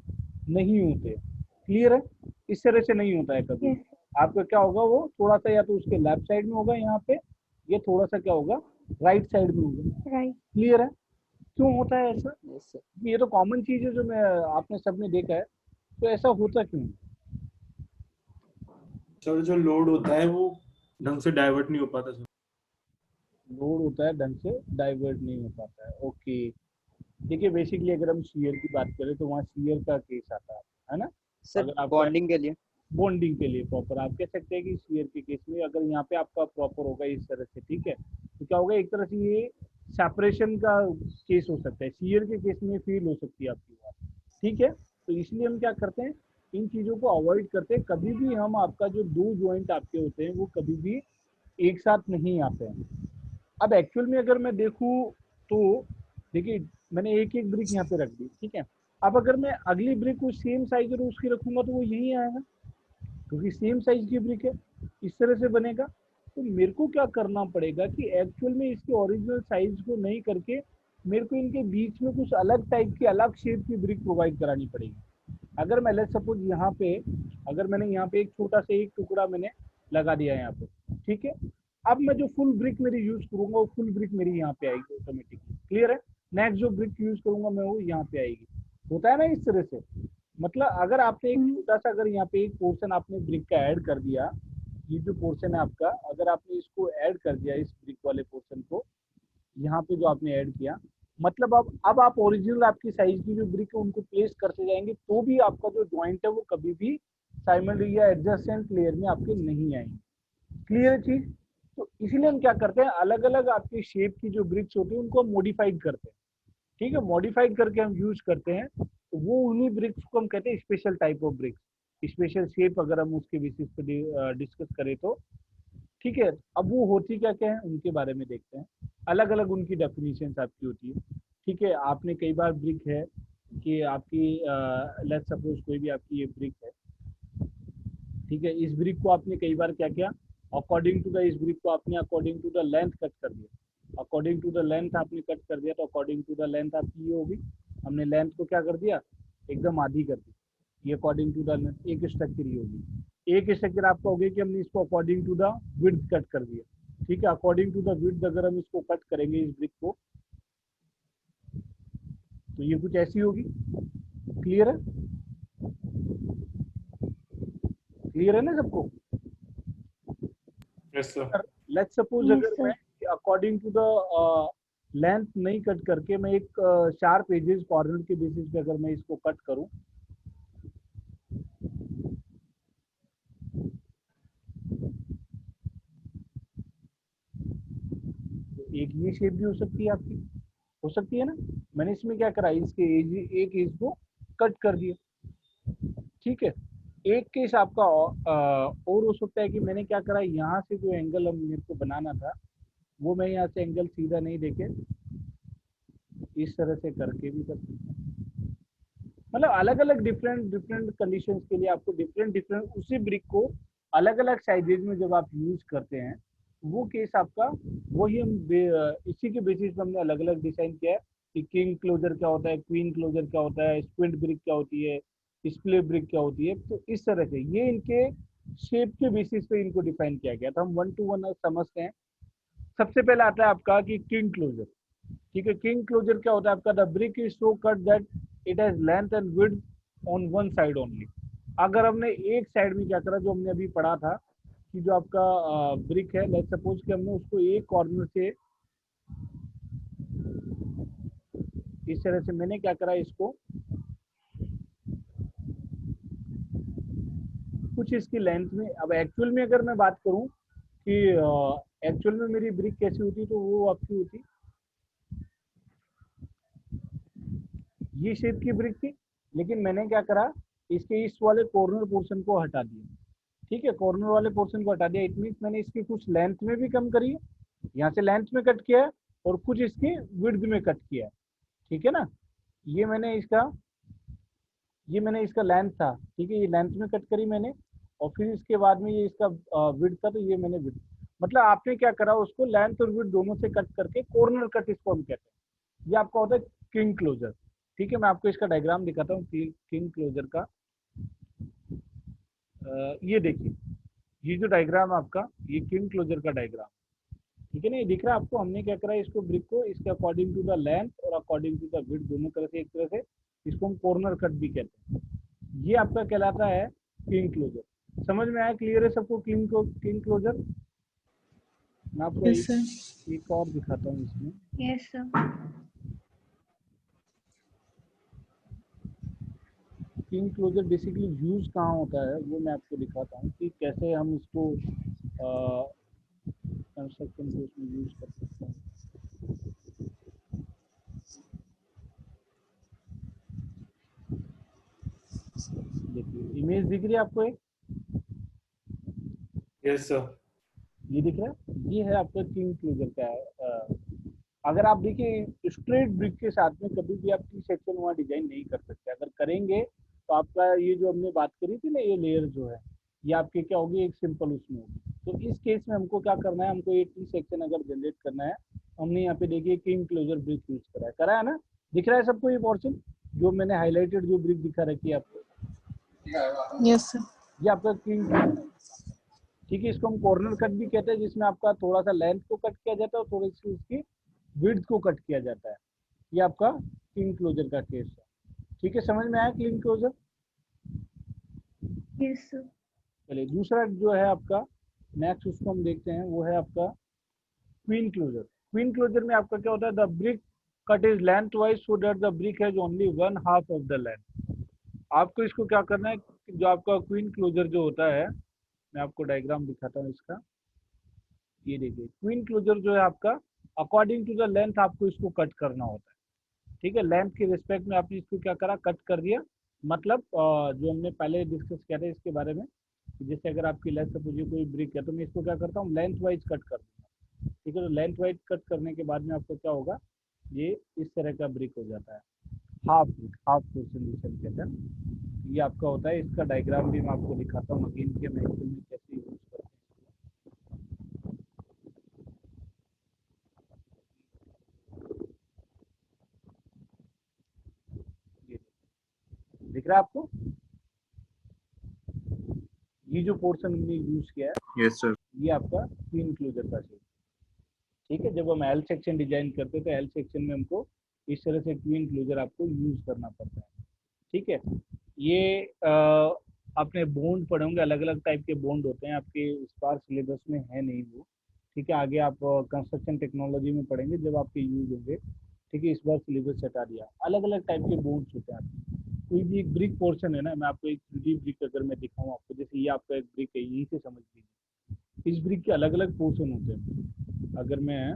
नहीं होते। क्लियर है? इस तरह से नहीं होता है कभी। आपका क्या होगा, वो थोड़ा सा या तो उसके लेफ्ट साइड में होगा यहाँ पे, ये थोड़ा सा क्या होगा राइट साइड में होगा। राइट। क्लियर है? क्यों होता है ऐसा? Yes, sir. ये तो कॉमन चीज है जो मैं आपने सबने देखा है, तो ऐसा होता क्यों? सर जो लोड होता है वो ढंग से डाइवर्ट नहीं हो पाता सर। लोड होता है ढंग से डाइवर्ट नहीं हो पाता है, ओके। देखिए, बेसिकली अगर हम शियर की बात करें तो वहाँ शियर का केस आता है ना। सर अगर आपका बॉन्डिंग के लिए बॉन्डिंग के लिए प्रॉपर आप कह सकते हैं कि शियर के केस में अगर यहाँ पे आपका प्रॉपर होगा इस तरह से, ठीक है, तो क्या होगा, एक तरह से ये सेपरेशन का केस हो सकता है। शियर के केस में फील हो सकती है आपकी बात, ठीक है। तो इसलिए हम क्या करते हैं, इन चीज़ों को अवॉइड करते हैं। कभी भी हम आपका जो दो जॉइंट आपके होते हैं वो कभी भी एक साथ नहीं आते हैं। अब एक्चुअल में अगर मैं देखूँ तो देखिए, मैंने एक एक ब्रिक यहाँ पे रख दी, ठीक है। अब अगर मैं अगली ब्रिक को सेम साइज और उसकी रखूंगा तो वो यही आएगा, क्योंकि सेम साइज की ब्रिक है, इस तरह से बनेगा। तो मेरे को क्या करना पड़ेगा कि एक्चुअल में इसके ओरिजिनल साइज को नहीं करके मेरे को इनके बीच में कुछ अलग टाइप की अलग शेप की ब्रिक प्रोवाइड करानी पड़ेगी। अगर मैं लेट्स सपोज यहाँ पे अगर मैंने यहाँ पे एक छोटा सा एक टुकड़ा मैंने लगा दिया यहाँ पे, ठीक है। अब मैं जो फुल ब्रिक मेरी यूज करूंगा वो फुल ब्रिक मेरी यहाँ पे आएगी ऑटोमेटिकली। क्लियर है? नेक्स्ट जो ब्रिक यूज करूंगा मैं वो यहाँ पे आएगी। होता है ना इस तरह से। मतलब अगर आपने एक छोटा सा अगर यहाँ पे एक पोर्शन आपने ब्रिक का ऐड कर दिया, ये जो पोर्शन है आपका, अगर आपने इसको ऐड कर दिया इस ब्रिक वाले पोर्शन को यहाँ पे जो आपने ऐड किया, मतलब अब आप ओरिजिनल आपकी साइज की जो ब्रिक है उनको प्लेस करते जाएंगे तो भी आपका जो जॉइंट है वो कभी भी साइमल्टेनियस या एडजेसेंट लेयर में आपके नहीं आएंगे। क्लियर है चीज? तो इसीलिए हम क्या करते हैं, अलग अलग आपकी शेप की जो ब्रिक्स होती है उनको हम मॉडिफाइड करते हैं। ठीक है, मॉडिफाइड करके हम यूज करते हैं, तो वो उन्हीं ब्रिक्स को हम कहते हैं special type of BRICS. Special shape अगर हम उसके बेसिस पे डिस्कस करें तो ठीक है। अब वो होती क्या क्या है उनके बारे में देखते हैं, अलग अलग उनकी डेफिनेशन आपकी होती है। ठीक है, आपने कई बार ब्रिक है कि आपकी लेट्स सपोज कोई भी आपकी ये ब्रिक है, ठीक है, इस ब्रिक को आपने कई बार क्या किया, अकॉर्डिंग टू द, इस ब्रिक को आपने according to the length cut कर दिया। अकॉर्डिंग टू द लेंथ आपने कट कर दिया, तो अकॉर्डिंग टू द लेंथ आपकी ये होगी, हमने लेंथ को क्या कर दिया, एकदम आधी कर दी। ये अकॉर्डिंग टू द लेंथ एक स्ट्रक्चर ही होगी। एक स्ट्रक्चर आपका हो गया कि हमने इसको according to the width cut कर दिया। ठीक है, अकॉर्डिंग टू द विड्थ अगर हम इसको कट करेंगे इस ब्रिक को, तो ये कुछ ऐसी होगी। क्लियर है? क्लियर है ना सबको? Yes sir. Let's suppose Yes, अगर sir. मैं अकॉर्डिंग टू द लेंथ नहीं कट करके मैं एक शार्प एजेस कॉर्नर के बेसिस पे अगर मैं इसको कट करूं, तो एक ये शेप भी हो सकती है आपकी, हो सकती है ना। मैंने इसमें क्या करा, इसके एज, एक एज को कट कर दिया। ठीक है, एक केस आपका और हो सकता है कि मैंने क्या करा, यहाँ से जो एंगल हम मेरे को बनाना था वो मैं यहाँ से एंगल सीधा नहीं देके इस तरह से करके भी कर सकता हूँ। मतलब अलग अलग डिफरेंट डिफरेंट कंडीशंस के लिए आपको डिफरेंट डिफरेंट उसी ब्रिक को अलग अलग साइजेज में जब आप यूज करते हैं, वो केस आपका वही हम इसी के बेसिस पे हमने अलग अलग डिजाइन किया है कि किंग क्लोजर क्या होता है, क्वीन क्लोजर क्या होता है, स्क्विंट ब्रिक क्या होती है, स्प्ले ब्रिक क्या होती है। तो इस तरह से ये इनके शेप के बेसिस पे इनको डिफाइन किया गया था। हम 1 to 1 समझते हैं। सबसे पहले आता है आपका कि किंग क्लोजर। ठीक है, किंग क्लोजर क्या होता है आपका, the brick is so cut that it has length and width on one side only. अगर हमने एक साइड में क्या करा, जो हमने अभी पढ़ा था कि जो आपका ब्रिक है, लेट्स सपोज कि हमने उसको एक कॉर्नर से इस तरह से मैंने क्या करा, इसको कुछ इसकी लेंथ में, अब एक्चुअल में अगर मैं बात करूं कि एक्चुअल में मेरी ब्रिक कैसी होती, तो वो आपकी होती ये शेप की ब्रिक थी, लेकिन मैंने क्या करा, इसके इस वाले कॉर्नर पोर्शन को हटा दिया। ठीक है, कॉर्नर वाले पोर्शन को हटा दिया, इट मीन्स मैंने इसकी कुछ लेंथ में भी कम करी है, यहाँ से लेंथ में कट किया है, और कुछ इसकी विड्थ में कट किया है। ठीक है ना, ये मैंने इसका लेंथ था, ठीक है, ये लेंथ में कट करी मैंने, और फिर इसके बाद में ये इसका विड्थ था, तो ये मैंने विड्थ, मतलब आपने क्या करा, उसको लेंथ और विड्थ दोनों से कट करके कॉर्नर कट इसको हम कहते हैं। ये आपका होता है किंग क्लोजर। ठीक है, मैं आपको इसका डायग्राम दिखाता हूँ किंग क्लोजर का। ये देखिए, ये जो डायग्राम आपका, ये किंग क्लोजर का डायग्राम, ठीक है ना, ये दिख रहा है आपको। हमने क्या करा, इसको ब्रिक को इसके अकॉर्डिंग टू द लेंथ और अकॉर्डिंग टू द विड्थ दोनों तरह से, एक तरह से इसको हम कॉर्नर कट भी कहते हैं। ये आपका कहलाता है किंग क्लोजर। समझ में आया? क्लियर है सबको किंग क्लोजर? मैं आपको Yes, sir. एक और दिखाता हूँ इसमें। Yes, sir. King closer basically use कहाँ होता है वो मैं आपको दिखाता हूँ कि कैसे हम इसको कंस्ट्रक्शन को इसमें यूज कर सकते हैं। देखिए, इमेज दिख रही है आपको एक? Yes sir. ये दिख रहा है, ये है आपका किंग क्लोजर का। अगर आप देखिए स्ट्रेट ब्रिक के साथ में कभी भी आप टी सेक्शन वहाँ डिजाइन नहीं कर सकते। अगर करेंगे तो आपका ये जो हमने बात करी थी ना, ये लेयर जो है, ये आपके क्या होगी, एक सिंपल उसमें होगी। तो इस केस में हमको क्या करना है, हमको ये टी सेक्शन अगर जनरेट करना है, हमने यहाँ पे देखिए किंग क्लोजर ब्रिक यूज करा है ना। दिख रहा है सबको ये पोर्शन जो मैंने हाईलाइटेड जो ब्रिक दिखा रखी है आपको? Yes, sir. ये आपका किंग, ठीक है, इसको हम कॉर्नर कट भी कहते हैं, जिसमें आपका थोड़ा सा लेंथ को कट किया जाता है और थोड़ी सी इसकी विड्थ को कट किया जाता है। ये आपका किंग क्लोजर का केस है। ठीक है, समझ में आया किंग क्लोजर? Yes, sir. चलिए, दूसरा जो है आपका नेक्स्ट उसको हम देखते हैं, वो है आपका क्वीन क्लोजर। क्वीन क्लोजर में आपका क्या होता है, the brick cut is length wise so that the brick has only one half of the length. आपको इसको क्या करना है, जो आपका क्वीन क्लोजर जो होता है, मैं आपको डायग्राम दिखाता हूँ इसका। ये देखिए क्वीन क्लोजर जो है आपका अकॉर्डिंग टू द लेंथ आपको इसको कट करना होता है। ठीक है, लेंथ के रिस्पेक्ट में आपने इसको क्या करा, कट कर दिया। मतलब जो हमने पहले डिस्कस किया था इसके बारे में, जैसे अगर आपकी लेंथ सपोज कोई ब्रिक है तो मैं इसको क्या करता हूँ, लेंथ वाइज कट कर दूंगा। ठीक है, तो लेंथ वाइज कट करने के बाद में आपको क्या होगा, ये इस तरह का ब्रिक हो जाता है, हाफ ब्रिक, हाफ पोर्शन जिसे हम कहते हैं। ये आपका होता है, इसका डायग्राम भी मैं आपको दिखाता हूँ अगेन कि मैं एक्चुअल में कैसे यूज करते हैं। ये दिख रहा है आपको, ये जो पोर्शन हमने यूज किया है, यस सर। ये आपका क्वीन क्लोजर का शेप। ठीक है, जब हम एल सेक्शन डिजाइन करते हैं तो एल सेक्शन में हमको इस तरह से क्वीन क्लोजर आपको यूज करना पड़ता है। ठीक है, ये अपने बॉन्ड पढ़े होंगे, अलग अलग टाइप के बॉन्ड होते हैं, आपके इस बार सिलेबस में है नहीं वो। ठीक है, आगे आप कंस्ट्रक्शन टेक्नोलॉजी में पढ़ेंगे जब आपके यूज होंगे। ठीक है, इस बार सिलेबस हटा दिया। अलग अलग टाइप के बॉन्ड्स होते हैं आपके। कोई भी एक ब्रिक पोर्शन है ना, मैं आपको एक 3D ब्रिक अगर मैं दिखाऊं आपको, जैसे ये आपका एक ब्रिक है, यहीं से समझ लीजिए इस ब्रिक के अलग अलग पोर्शन होते हैं। अगर मैं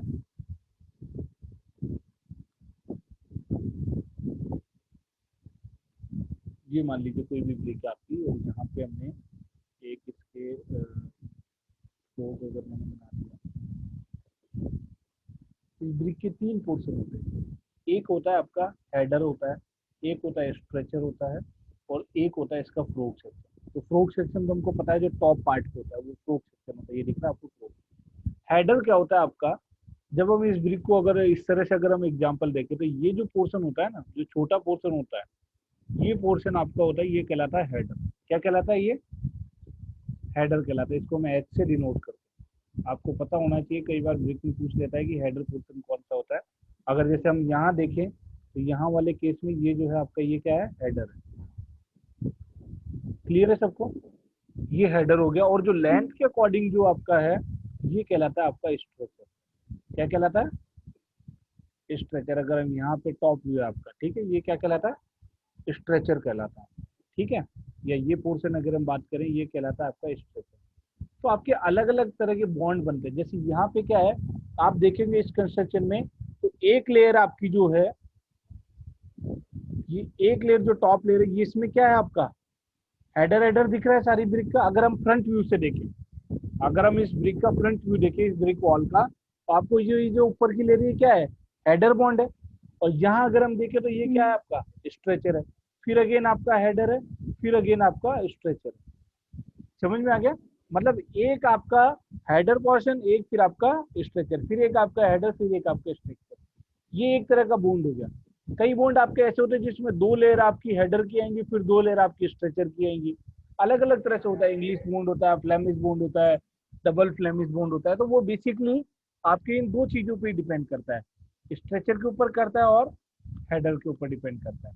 ये मान लीजिए कोई भी ब्रिक है आपकी, और यहाँ पे हमने एक इसके फ्लोग अगर मैंने बना दिया, इस ब्रिक के 3 पोर्शन होते हैं। एक होता है आपका हेडर होता है, एक होता है स्ट्रेचर होता है, और एक होता है इसका फ्रोग सेक्शन। तो फ्रोग सेक्शन तो हमको पता है जो टॉप पार्ट पे होता है वो फ्रोग सेक्शन होता है, ये दिख रहा है आपको फ्रोग। हेडर क्या होता है आपका, जब हम इस ब्रिक को अगर इस तरह से अगर हम एग्जांपल देखें तो ये जो पोर्शन होता है ना, जो छोटा पोर्शन होता है, ये पोर्शन आपका होता है, ये कहलाता है हेडर। क्या कहलाता है ये, हेडर कहलाता है। इसको मैं एच से डिनोट करता हूँ, आपको पता होना चाहिए, कई बार ब्रिक में पूछ लेता है कि हेडर पोर्शन कौन सा होता है। अगर जैसे हम यहाँ देखें तो यहाँ वाले केस में ये जो है आपका, ये क्या है, हेडर है। क्लियर है सबको, ये हेडर हो गया। और जो लेंथ के अकॉर्डिंग जो आपका है, ये कहलाता है आपका स्ट्रेचर। क्या कहलाता है, स्ट्रेचर। अगर हम यहाँ पे टॉप व्यू है आपका, ठीक है, ये क्या कहलाता है, स्ट्रेचर कहलाता है। ठीक है, या ये पोर्शन अगर हम बात करें, ये कहलाता है आपका स्ट्रेचर। तो आपके अलग अलग तरह के बॉन्ड बनते हैं। जैसे यहाँ पे क्या है, आप देखेंगे इस कंस्ट्रक्शन में, तो एक लेयर आपकी जो है, ये एक लेयर जो टॉप लेयर है, ये इसमें क्या है आपका, हेडर। हेडर दिख रहा है सारी ब्रिक का। अगर हम फ्रंट व्यू से देखें, अगर हम इस ब्रिक का फ्रंट व्यू देखें, इस ब्रिक वॉल का, तो आपको ये जो ऊपर की लेयर, ये क्या है, हेडर बॉन्ड है। और यहाँ अगर हम देखें तो ये क्या है आपका, स्ट्रेचर है। फिर अगेन आपका हेडर है, फिर अगेन आपका स्ट्रेचर है। समझ में आ गया, मतलब एक आपका हेडर पोर्शन, एक फिर आपका स्ट्रेचर, फिर एक आपका हेडर, फिर एक आपका स्ट्रेचर। ये एक तरह का बॉन्ड हो गया। कई बॉन्ड आपके ऐसे होते हैं जिसमें 2 लेयर आपकी हेडर की आएंगी, फिर 2 लेयर आपकी स्ट्रेचर की आएंगी। अलग अलग तरह से होता है। इंग्लिश बॉन्ड होता है, फ्लेमिश बॉन्ड होता है, डबल फ्लेमिश बॉन्ड होता है। तो वो बेसिकली आपके इन 2 चीजों पे डिपेंड करता है, स्ट्रेचर के ऊपर करता है और हेडर के ऊपर डिपेंड करता है।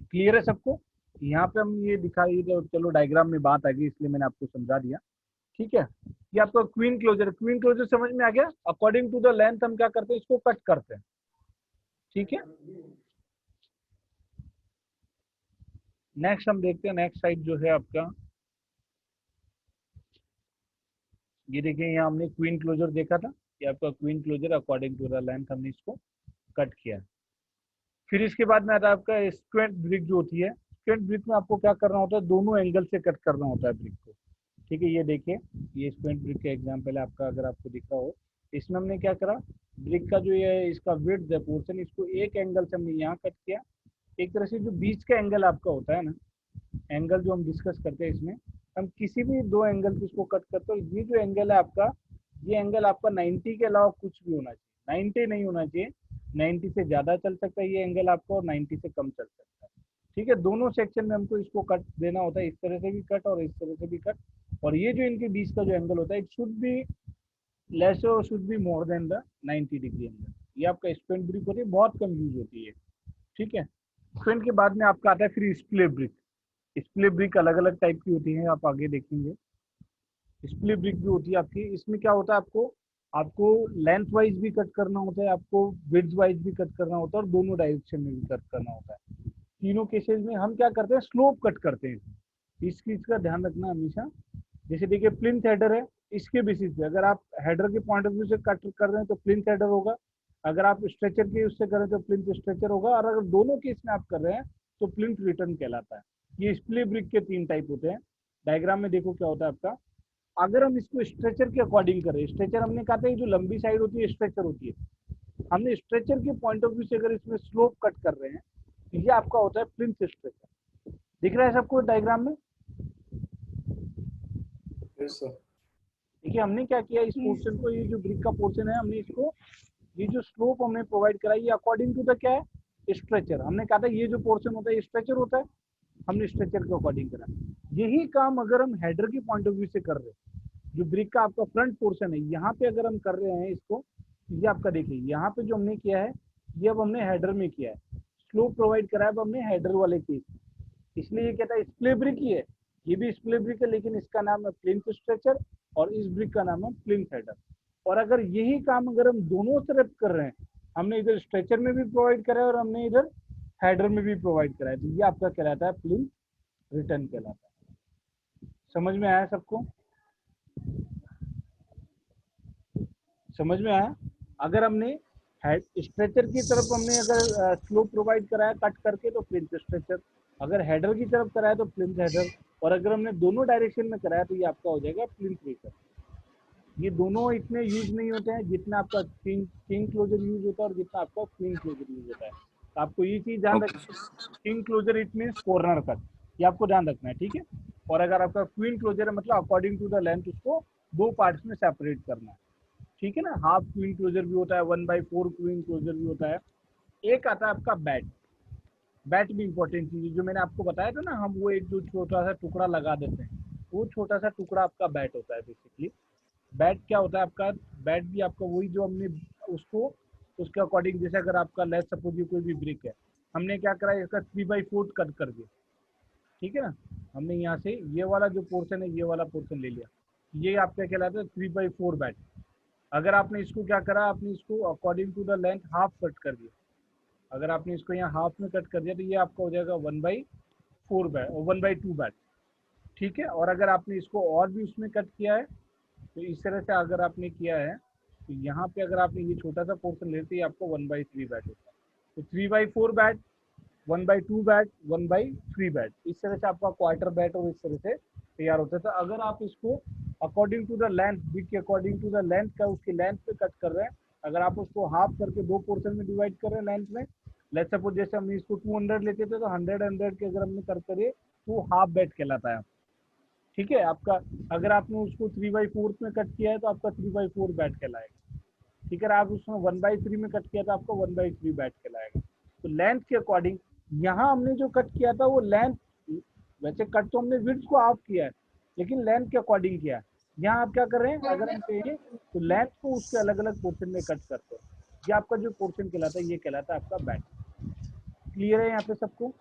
क्लियर है सबको, यहाँ पे हम ये दिखाई, तो चलो डायग्राम में बात आ गई इसलिए मैंने आपको समझा दिया। ठीक है, ये आपका क्वीन क्लोजर। क्वीन क्लोजर समझ में आ गया। अकॉर्डिंग टू द लेंथ हम क्या करते हैं, इसको कट करते हैं। ठीक है, नेक्स्ट हम देखते हैं, नेक्स्ट साइड जो है आपका, ये देखिए, यहाँ हमने क्वीन क्लोजर देखा था। ये आपका queen closer, according to the length हमने इसको कट किया। फिर इसके बाद में आता है आपका स्क्वेंट ब्रिक जो होती है। स्क्वेंट ब्रिक में आपको क्या करना होता है, दोनों एंगल से कट करना होता है ब्रिक को। ठीक है, ये देखिए, ये स्क्वेंट ब्रिक का एग्जांपल है आपका, अगर आपको दिख रहा हो। इसमें हमने क्या करा, ब्रिक का जो ये इसका विड्थ है पोर्शन, इसको एक एंगल से हमने यहाँ कट किया। एक तरह से जो बीच का एंगल आपका होता है ना, एंगल जो हम डिस्कस करते हैं इसमें, हम किसी भी 2 एंगल पे इसको कट करते हो। ये जो एंगल है आपका, ये एंगल आपका 90 के अलावा कुछ भी होना चाहिए, 90 नहीं होना चाहिए। 90 से ज्यादा चल सकता है ये एंगल आपको, और 90 से कम चल सकता है। ठीक है, दोनों सेक्शन में हमको इसको कट देना होता है, इस तरह से भी कट और इस तरह से भी कट। और ये जो इनके बीच का जो एंगल होता है, इट शुड बी लेस और should be more than the 90 degree angle. ये आपका स्क्वेंट ब्रिक होती है, बहुत कम यूज होती है। ठीक है, स्क्वेंट के बाद में आपका आता है फिर स्प्ले ब्रिक। स्प्ले ब्रिक अलग अलग टाइप की होती है, आप आगे देखेंगे। स्प्लिट ब्रिक भी होती है आपकी। इसमें क्या होता है, आपको लेंथ वाइज भी कट करना होता है, आपको विड्थ वाइज भी कट करना होता है, और दोनों डायरेक्शन में भी कट करना होता है। तीनों केसेस में हम क्या करते हैं, स्लोप कट करते हैं। इस चीज का ध्यान रखना हमेशा। जैसे देखिए प्लिंथ हेडर है, इसके बेसिस पे अगर आप हेडर के पॉइंट ऑफ व्यू से कट कर रहे हैं तो प्लिंथ हेडर होगा, अगर आप स्ट्रेचर के उससे कर रहे हैं तो प्लिंथ स्ट्रेचर होगा, और अगर दोनों केस में आप कर रहे हैं तो प्लिंथ रिटर्न कहलाता है। ये स्प्लिट ब्रिक के 3 टाइप होते हैं। डायग्राम में देखो क्या होता है आपका। अगर हम इसको स्ट्रेचर के अकॉर्डिंग करें, स्ट्रेचर हमने कहा था जो लंबी साइड होती है स्ट्रेचर होती है, हमने स्ट्रेचर के पॉइंट ऑफ व्यू से अगर इसमें स्लोप कट कर रहे हैं तो ये आपका होता है प्लिंथ स्ट्रेचर। दिख रहा है सबको डायग्राम में? Yes sir. देखिए हमने क्या किया, इस पोर्शन को, ये जो ब्रिक का पोर्शन है, हमने इसको, ये जो स्लोप हमने प्रोवाइड करा ये अकॉर्डिंग टू द क्या है, स्ट्रेचर। हमने कहा था ये जो पोर्शन होता है स्ट्रेचर होता है, हमने स्ट्रेचर के अकॉर्डिंग करा। यही काम अगर हम हेडर के पॉइंट ऑफ व्यू से कर रहे हैं, जो ब्रिक का आपका फ्रंट पोर्शन है यहाँ पे अगर हम कर रहे हैं इसको, ये आपका देखिए यहाँ पे जो हमने किया है ये अब हमने हेडर में किया है, स्लोप प्रोवाइड करा है अब हमने हेडर वाले केस, इसलिए ये कहता है स्प्लिट ब्रिक ही है। ये भी स्प्लिट ब्रिक है लेकिन इसका नाम है प्लिंथ स्ट्रेचर और इस ब्रिक का नाम है प्लिंथ हेडर। और अगर यही काम अगर हम दोनों तरफ कर रहे हैं, हमने इधर स्ट्रेचर में भी प्रोवाइड करा है और हमने इधर हेडर में भी प्रोवाइड करा है, तो ये आपका कहलाता है प्लिंथ रिटर्न कहलाता है। समझ में आया सबको? समझ में आया? अगर हमने स्ट्रेचर की तरफ हमने अगर स्लोप प्रोवाइड कराया कट करके तो प्लिंथ स्ट्रेचर, अगर हेडर की तरफ कराया तो प्लिंथ हेडर, और अगर हमने दोनों डायरेक्शन में कराया तो ये आपका हो जाएगा प्लिंथ रिटर्न। ये दोनों इतने यूज नहीं होते हैं जितना आपका किंग क्लोजर यूज होता है और जितना आपका क्वीन क्लोजर यूज होता है। तो आपको ये चीज ध्यान रखना, king closer it means corner cut, ये आपको ध्यान रखना है, ठीक है। और अगर आपका क्वीन क्लोजर है मतलब अकॉर्डिंग टू द लेंथ उसको 2 पार्ट्स में सेपरेट करना है, ठीक है ना। हाफ क्वीन क्लोजर भी होता है, 1/4 क्वीन क्लोजर भी होता है। एक आता है आपका बैट। बैट भी इंपॉर्टेंट चीज है, जो मैंने आपको बताया था ना, हम वो एक जो छोटा सा टुकड़ा लगा देते हैं, वो छोटा सा टुकड़ा आपका बैट होता है बेसिकली। बैट क्या होता है आपका, बैट भी आपका वही जो हमने उसको उसके अकॉर्डिंग, जैसे अगर आपका लेट सपोज ये कोई भी ब्रिक है, हमने क्या करा इसका 3/4 कट कर दिया, ठीक है ना। हमने यहाँ से ये वाला जो पोर्शन है ये वाला पोर्शन ले लिया, ये आपका कहलाता है 3/4 बैट। अगर आपने इसको क्या करा, आपने इसको according to the length half cut कर दिया, अगर आपने इसको यहाँ हाफ में कट कर दिया तो ये आपका हो जाएगा 1/4 बैट और 1/2 बैट, ठीक है। और अगर आपने इसको और भी उसमें कट किया है तो इस तरह से अगर आपने किया है तो यहाँ पे अगर आपने ये छोटा सा पोर्शन लेते हैं आपको 1/3 बैट होता है। तो 3/4 बैट, 1/2 बैट, 1/3 बैट, इस तरह से आपका क्वार्टर बैट और इस तरह से तैयार होता है। तो अगर आप इसको according to the length, brick के अकॉर्डिंग टू द लेंथ का उसकी लेंथ पे कट कर रहे हैं, अगर आप उसको हाफ करके 2 पोर्शन में डिवाइड कर रहे हैं लेंथ में, लेट्स सपोज जैसे हमने इसको 200 लेते थे तो 100 के अगर हमने कट करिए तो हाफ बैट कहलाता है, ठीक है आपका। अगर आपने उसको 3/4 में कट किया है तो आपका 3/4 बैट कहलाएगा, ठीक है। आप उसमें 1/3 में कट किया था आपका 1/3 बैट कहलाएगा। तो लेंथ के अकॉर्डिंग यहाँ हमने जो कट किया था वो लेंथ, वैसे कट तो हमने विड्थ को हाफ किया है लेकिन लेंथ के अकॉर्डिंग किया है। यहाँ आप क्या कर रहे हैं, अगर हम कहेंगे तो लेंथ को उसके अलग अलग पोर्शन में कट करते हैं, ये आपका जो पोर्शन कहलाता है ये कहलाता है आपका बैट। क्लियर है यहाँ पे सबको?